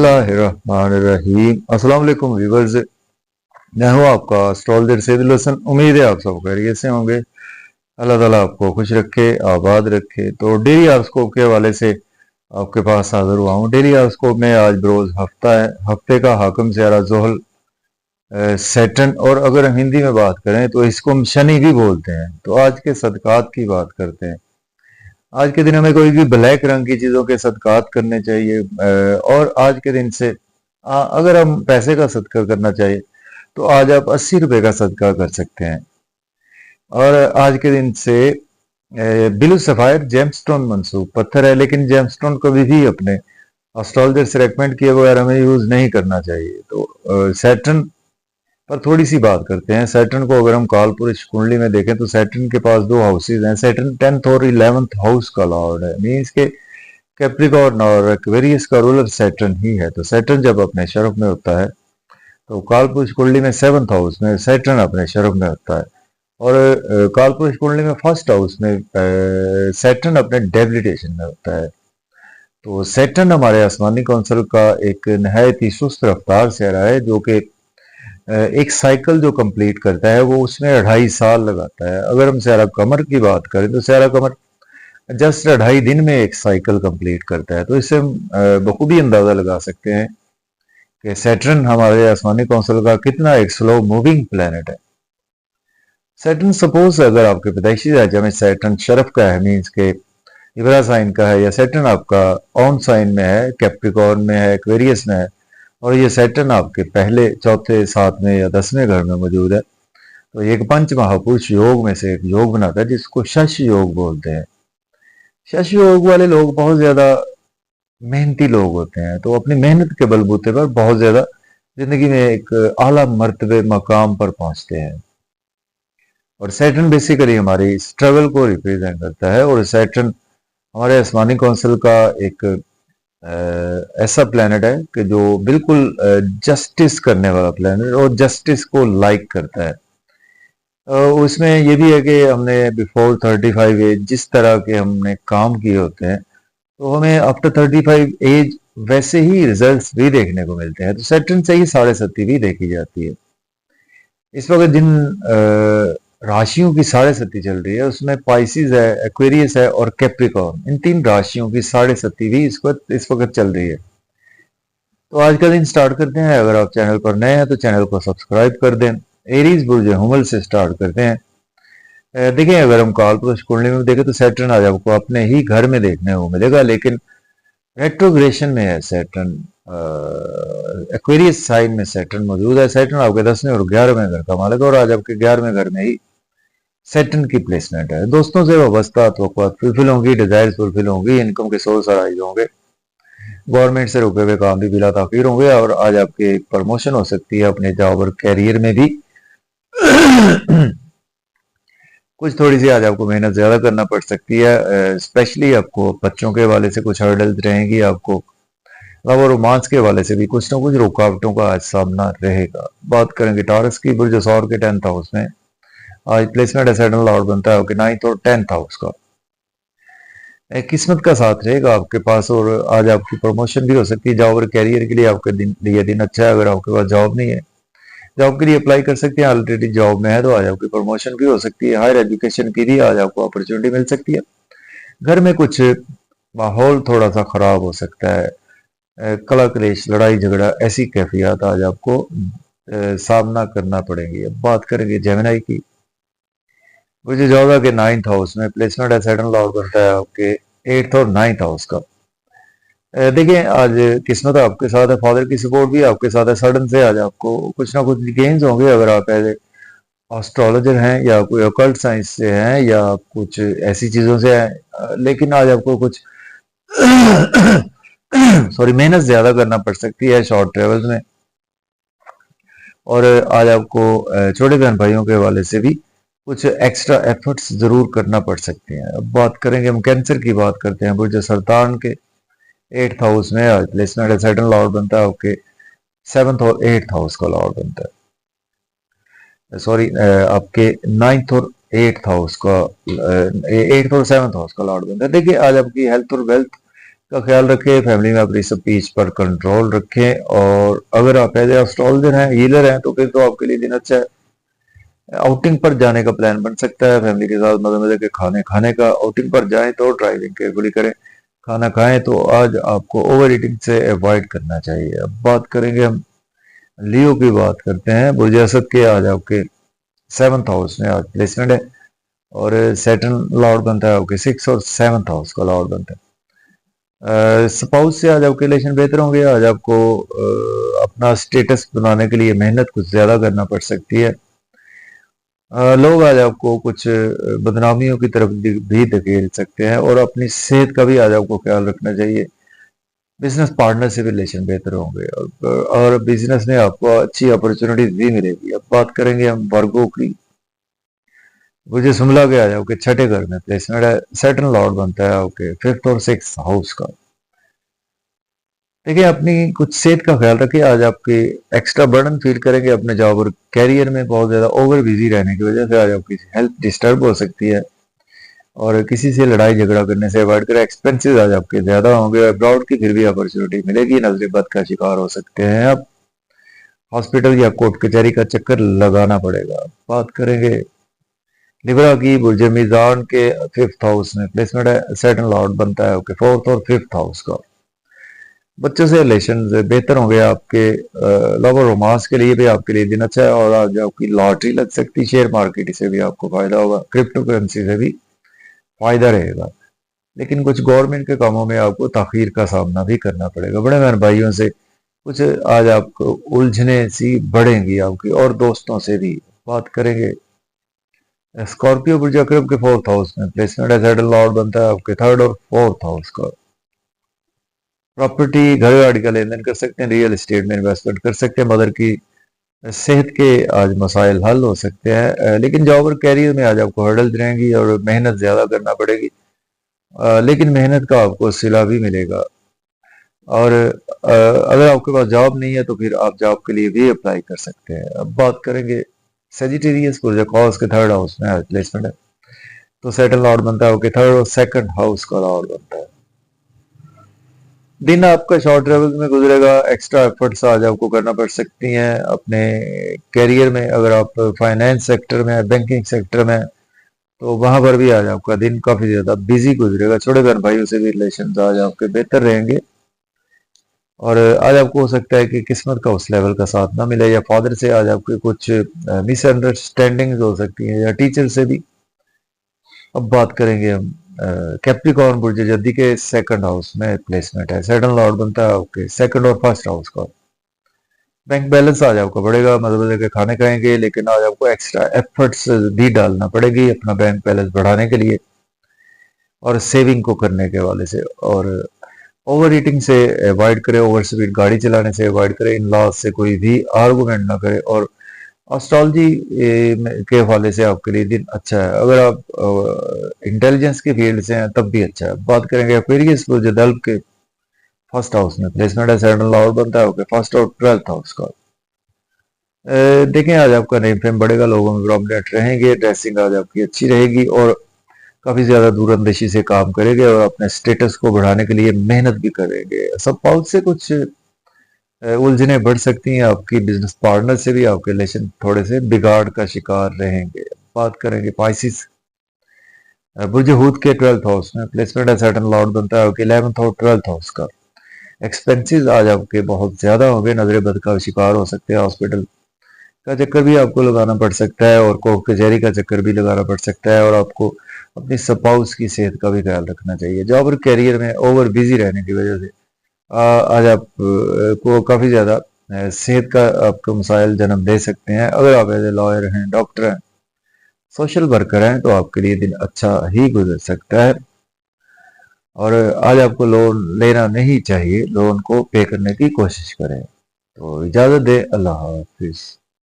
बिस्मिल्लाहिर्रहमानिर्रहीम। अस्सलाम वालेकुम व्यूअर्स, मैं हूं आपका एस्ट्रोलॉजर सैदुल हसन। उम्मीद है आप सब खैरियत से होंगे। अल्लाह ताला आपको खुश रखे, आबाद रखे। तो डेली हॉरोस्कोप के हवाले से आपके पास हाजिर हुआ हूं। डेली हॉरोस्कोप में आज बरोज हफ्ता है। हफ्ते का हाकिम सारा जोहल सैटर्न, और अगर हम हिंदी में बात करें तो इसको हम शनि भी बोलते हैं। तो आज के सदकात की बात करते हैं। आज के दिन हमें कोई भी ब्लैक रंग की चीज़ों के सदकात करने चाहिए। और आज के दिन से अगर हम पैसे का सदका करना चाहिए तो आज आप 80 रुपए का सदका कर सकते हैं। और आज के दिन से ब्लू सफायर जेमस्टोन मंसूब पत्थर है, लेकिन जेमस्टोन कभी भी अपने एस्ट्रोलॉजर से रेकमेंड किए बगैर हमें यूज नहीं करना चाहिए। तो सैटर्न पर थोड़ी सी बात करते हैं। सैटर्न को अगर हम काल पुरुष कुंडली में देखें तो सैटर्न के पास दो हाउसेज हैं। सैटर्न 10th और 11th हाउस का लॉर्ड है, मीन्स के कैप्रिकॉर्न और एक्वेरियस का रूलर सैटर्न ही है। तो सैटर्न जब अपने शरफ में होता है तो कालपुरुष कुंडली में 7th हाउस में सैटर्न अपने शरफ में होता है, और कालपुरुष कुंडली में 1st हाउस में सैटर्न अपने डेबिलिटेशन में होता है। तो सैटर्न हमारे आसमानी कौंसल का एक नहायत ही सुस्त रफ्तार सेहरा है, जो कि एक साइकिल जो कंप्लीट करता है वो उसमें 2.5 साल लगाता है। अगर हम सैरा कमर की बात करें तो सैरा कमर जस्ट 2.5 दिन में एक साइकिल कंप्लीट करता है। तो इससे हम बखूबी अंदाजा लगा सकते हैं कि सैटर्न हमारे आसमानी कौंसल का कितना एक स्लो मूविंग प्लेनेट है। सैटर्न सपोज अगर आपके पैदाइशी राज्य में सैटर्न शरफ का है, मीन्स के लिब्रा साइन का है, या सैटर्न आपका ऑन साइन में है, कैप्रिकॉर्न में है, एक्वेरियस में है, और ये सैटर्न आपके पहले, चौथे, 7वें या 10वें घर में मौजूद है, तो ये एक पंच महापुरुष योग में से एक योग बनाता है जिसको शश योग बोलते हैं। शश योग वाले लोग बहुत ज्यादा मेहनती लोग होते हैं, तो अपनी मेहनत के बलबूते पर बहुत ज्यादा जिंदगी में एक आला मर्तबे मकाम पर पहुंचते हैं। और सैटर्न बेसिकली हमारी स्ट्रगल को रिप्रेजेंट करता है, और सैटर्न हमारे आसमानी कौंसिल का एक ऐसा प्लेनेट है कि जो बिल्कुल जस्टिस करने वाला प्लेनेट और जस्टिस को लाइक करता है। उसमें ये भी है कि हमने बिफोर 35 एज जिस तरह के हमने काम किए होते हैं तो हमें आफ्टर 35 एज वैसे ही रिजल्ट्स भी देखने को मिलते हैं। तो सैटर्न से ही 7.5 भी देखी जाती है। इस वक्त जिन राशियों की 7.5 चल रही है उसमें पाइसिस है, एक्वेरियस है और कैप्रिकॉर्न, इन 3 राशियों की 7.5 भी इस वक्त चल रही है। तो आज का दिन स्टार्ट करते हैं। अगर आप चैनल पर नए हैं तो चैनल को सब्सक्राइब कर दें। एरीज बुर्ज हुमल से स्टार्ट करते हैं। देखें, अगर हम काल पुरुष कुंडली में देखें तो सैटर्न आज आपको अपने ही घर में देखने को मिलेगा, लेकिन रेट्रोग्रेशन में है सैटर्न। एक्वेरियस साइन में सैटर्न मौजूद है। सैटर्न आपके 10वें और 11वें घर का मालिक है, और आज आपके 11वें घर में ही सैटर्न की प्लेसमेंट है। दोस्तों से वाबस्ता तवक्कुआत फुलफिल होंगी, डिजायर्स फुलफिल होंगी, इनकम के सोर्स राइज होंगे, गवर्नमेंट से रुके हुए काम भी बिला ताखीर होंगे, और आज आपकी प्रमोशन हो सकती है अपने जॉब और कैरियर में भी। कुछ थोड़ी सी आज आपको मेहनत ज्यादा करना पड़ सकती है, स्पेशली आपको बच्चों के हवाले से कुछ हर्डल्स रहेंगी, आपको लव और रोमांस के हवाले से भी कुछ ना कुछ रुकावटों का आज सामना रहेगा। बात करेंगे टॉरस की, बुर्ज सौर के 10th हाउस में आज प्लेसमेंट है। सैटर्न लॉर्ड बनता है आपके 9th और 10th हाउस का। किस्मत का साथ रहेगा आपके पास, और आज आपकी प्रमोशन भी हो सकती है। जॉब और कैरियर के लिए आपके लिए दिन अच्छा है। अगर आपके पास जॉब नहीं है, जॉब के लिए अप्लाई कर सकते हैं। ऑलरेडी जॉब में है तो आज आपकी प्रमोशन भी हो सकती है। हायर एजुकेशन की भी आज आपको अपॉर्चुनिटी मिल सकती है। घर में कुछ माहौल थोड़ा सा खराब हो सकता है, कला क्लेश, लड़ाई झगड़ा, ऐसी कैफियत आज आपको सामना करना पड़ेगी। अब बात करेंगे जेमिनी की। मुझे जोगा के 9th हाउस में प्लेसमेंट है। सैटर्न लॉर्ड बनता है आपके 8th और 9th हाउस का। देखिए, आज किस्मत आपके साथ है, फादर की सपोर्ट भी आपके साथ है। सडन से आज आपको कुछ ना कुछ गेन्स होंगे, अगर आप एज एस्ट्रोलॉजर हैं या कोई ऑकल्ट साइंस से हैं या कुछ ऐसी चीजों से हैं, लेकिन आज आपको कुछ सॉरी मेहनत ज्यादा करना पड़ सकती है शॉर्ट ट्रेवल्स में, और आज आपको छोटे बहन भाइयों के हवाले से भी कुछ एक्स्ट्रा एफर्ट्स जरूर करना पड़ सकते हैं। अब बात करेंगे, हम कैंसर की बात करते हैं। बुर्ज सरतान के 8th हाउस में आज प्लेसमेंट है। सैटर्न लॉर्ड बनता है आपके 7th और 8th हाउस का लॉर्ड बनता है। सॉरी, आपके 9th और 8th हाउस का 8th और 7th हाउस का लॉर्ड बनता है। देखिए, आज आपकी हेल्थ और वेल्थ का ख्याल रखें, फैमिली में अपनी स्पीच पर कंट्रोल रखें। और अगर आप एज एस्ट्रोलॉजर हैं, हीलर हैं, तो फिर तो आपके लिए दिन अच्छा है। आउटिंग पर जाने का प्लान बन सकता है, फैमिली के साथ मजे मजे के खाने खाने का। आउटिंग पर जाएं तो ड्राइविंग केयरफुली करें। खाना खाएं तो आज आपको ओवर ईटिंग से अवॉइड करना चाहिए। अब बात करेंगे हम लियो की, बात करते हैं। बुर्ज असद के आज आपके 7th हाउस में आज प्लेसमेंट है, और सैटर्न लॉर्ड बनता है आपके 6 और 7th हाउस का लॉर्ड बनता है। स्पाउस से आज आपके रिलेशन बेहतर होंगे। आज आपको अपना स्टेटस बनाने के लिए मेहनत कुछ ज्यादा करना पड़ सकती है। लोग आज आपको कुछ बदनामियों की तरफ भी धकेल सकते हैं, और अपनी सेहत का भी आज आपको ख्याल रखना चाहिए। बिजनेस पार्टनर से भी रिलेशन बेहतर होंगे, और बिजनेस में आपको अच्छी अपॉर्चुनिटीज भी मिलेगी। अब बात करेंगे हम वर्गो की। मुझे सुमला के आ जाओ कि छठे घर में प्लेसमेंट है, सेटन लॉर्ड बनता है आपके 5th और 6th हाउस का। देखिए, अपनी कुछ सेहत का ख्याल रखिए। आज आपके एक्स्ट्रा बर्डन फील करेंगे अपने जॉब और कैरियर में। बहुत ज्यादा ओवर बिजी रहने की वजह से आज आपकी हेल्थ डिस्टर्ब हो सकती है, और किसी से लड़ाई झगड़ा करने से अवॉइड करें। एक्सपेंसेस आज आपके ज्यादा होंगे। अब्रॉड की फिर भी अपॉर्चुनिटी मिलेगी। नजर बद का शिकार हो सकते हैं आप। हॉस्पिटल या कोर्ट कचहरी का चक्कर लगाना पड़ेगा। बात करेंगे लिब्रा की। बुर्ज मीजान के 5th हाउस में प्लेसमेंट है, सैटर्न लॉर्ड बनता है आपके 4th और 5th हाउस का। बच्चों से रिलेशन बेहतर होंगे आपके। लव और रोमांस के लिए भी आपके लिए दिन अच्छा है, और आज आपकी लॉटरी लग सकती है। शेयर मार्केट से भी आपको फायदा होगा, क्रिप्टो करेंसी से भी फायदा रहेगा। लेकिन कुछ गवर्नमेंट के कामों में आपको ताखीर का सामना भी करना पड़ेगा। बड़े बहन भाइयों से कुछ आज आपको उलझने सी बढ़ेंगी आपकी, और दोस्तों से भी। बात करेंगे स्कॉर्पियो बुर्ज अकरब के 4th हाउस में प्लेसमेंट है, सैटर्न लॉर्ड बनता है आपके 3rd और 4th हाउस का। प्रॉपर्टी, घर गाड़ी का लेन देन कर सकते हैं, रियल एस्टेट में इन्वेस्टमेंट कर सकते हैं। मदर की सेहत के आज मसाइल हल हो सकते हैं, लेकिन जॉब और कैरियर में आज आपको हर्डल्स रहेंगी, और मेहनत ज्यादा करना पड़ेगी। लेकिन मेहनत का आपको सिला भी मिलेगा। और अगर आपके पास जॉब नहीं है तो फिर आप जॉब के लिए भी अप्लाई कर सकते हैं। अब बात करेंगे सेजिटेरियस कॉज के 3rd हाउस में आज प्लेसमेंट है, तो सेटल लॉर्ड बनता है, ओके 3rd और 2nd हाउस का लॉर्ड बनता है। दिन आपका शॉर्ट ट्रेवल में गुजरेगा। एक्स्ट्रा एफर्ट्स आज आपको करना पड़ सकती हैं अपने करियर में। अगर आप फाइनेंस सेक्टर में, बैंकिंग सेक्टर में, तो वहां पर भी आज आपका दिन काफी ज्यादा बिजी गुजरेगा। छोटे बहन भाइयों से भी रिलेशन आज आपके बेहतर रहेंगे, और आज आपको हो सकता है कि किस्मत का उस लेवल का साथ ना मिले, या फादर से आज आपके कुछ मिसअंडरस्टैंडिंग्स हो सकती हैं, या टीचर से भी। अब बात करेंगे हम कैप्रिकॉर्न बुर्ज जद्दी के 2nd हाउस में प्लेसमेंट है, सैटर्न लॉर्ड बनता है आपके 2nd और 1st हाउस का। बैंक बैलेंस आज आपका बढ़ेगा, मतलब के खाने खाएंगे, लेकिन आज आपको एक्स्ट्रा एफर्ट्स भी डालना पड़ेगी अपना बैंक बैलेंस बढ़ाने के लिए, और सेविंग को करने के वाले से। और ओवर ईटिंग से अवॉइड करें, ओवर स्पीड गाड़ी चलाने से अवॉइड करें, इन लॉज से कोई भी आर्गूमेंट ना करें। और एस्ट्रोलॉजी के हवाले से आपके लिए दिन अच्छा है। अगर आप इंटेलिजेंस की फील्ड से हैं तब भी अच्छा है। बात करेंगे एक्वेरियस जो दल्ब के 1st हाउस में प्लेसमेंट है, सैटर्न लॉर्ड बनता है ओके 1st और 12th हाउस का। देखें, आज आपका नेम फेम बढ़ेगा, लोगों में प्रोमिनेंट रहेंगे, ड्रेसिंग आज आपकी अच्छी रहेगी, और काफी ज्यादा दूरंदेशी से काम करेंगे, और अपने स्टेटस को बढ़ाने के लिए मेहनत भी करेंगे। सब पाउच से कुछ उलझने बढ़ सकती हैं आपकी। बिजनेस पार्टनर से भी आपके रिलेशन थोड़े से बिगाड़ का शिकार रहेंगे। बात करेंगे पाइसिस बुर्ज हूत के 12th हाउस में प्लेसमेंट है, सैटर्न लॉर्ड बनता है आपके 11th और 12th हाउस का। एक्सपेंसेस आज आपके बहुत ज्यादा होंगे, नजरे बद का शिकार हो सकते हैं। हॉस्पिटल का चक्कर भी आपको लगाना पड़ सकता है, और कोर्ट कचहरी का चक्कर भी लगाना पड़ सकता है, और आपको अपनी स्पाउस की सेहत का भी ख्याल रखना चाहिए। जॉब और कैरियर में ओवर बिजी रहने की वजह से आज आप को काफी ज्यादा सेहत का आपको मसाइल जन्म दे सकते हैं। अगर आप एज ए लॉयर हैं, डॉक्टर हैं, सोशल वर्कर हैं, तो आपके लिए दिन अच्छा ही गुजर सकता है। और आज आपको लोन लेना नहीं चाहिए, लोन को पे करने की कोशिश करें। तो इजाजत दे, अल्लाह हाफिज।